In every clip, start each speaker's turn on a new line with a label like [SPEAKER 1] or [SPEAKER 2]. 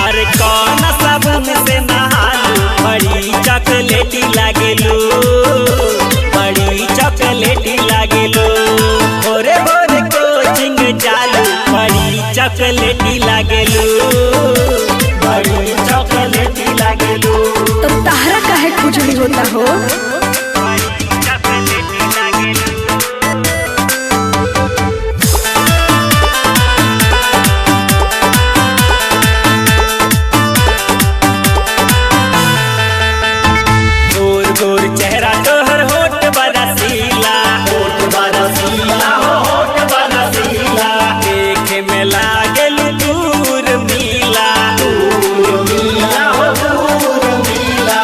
[SPEAKER 1] अरे कौन साबुन से नहालू बड़ी चॉकलेटी लागेलू, बड़ी चॉकलेटी लागेलू। भोरे भोरे कोचिंग चालू बड़ी चॉकलेटी लागेलू, बड़ी चॉकलेटी लागेलू।
[SPEAKER 2] तो तारा काहे खुजली होता हो?
[SPEAKER 1] चेहरा तोहर होठ बरसीला, होठ बरसीला हो होठ बरसीला। देखे में लागल दूर मिला, दूर मिला हो दूर मिला।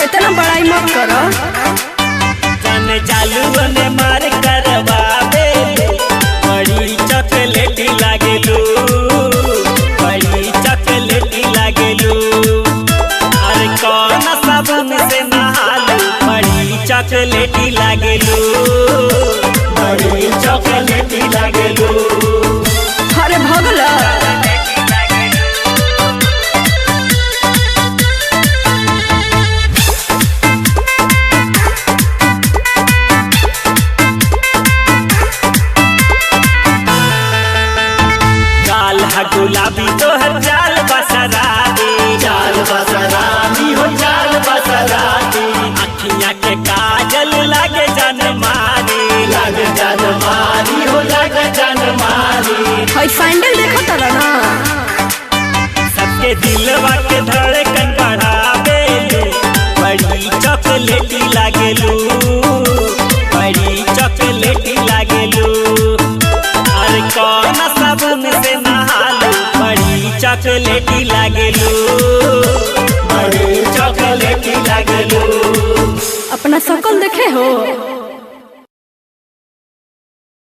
[SPEAKER 2] इतना बड़ाई मत करो।
[SPEAKER 1] जन चालू ने मार करवावे बड़ी चॉकलेटी लागेलू, बड़ी चॉकलेटी लागेलू। अरे कौन साबुन से चॉकलेटी लागेलू, बड़ी चॉकलेटी लागेलू।
[SPEAKER 2] अरे भगला
[SPEAKER 1] गाल हा गुलाबी तोहर चाल बसराती, चाल बसराती हो चाल बसराती। अखियां के काजल लागे जान मारी, लागे जान मारी हो लागे जान मारी।
[SPEAKER 2] हाय सैंडल देखो तारा ना,
[SPEAKER 1] सबके दिलवा के धड़कन बढ़ावेलू, बड़ी चॉकलेटी लागेलू, बड़ी चॉकलेटी लागेलू। अरे कौन साबुन से नहालू बड़ी चॉकलेटी लागेलू, बड़ी चॉकलेटी लागेलू।
[SPEAKER 2] अपना शकल देखे हो?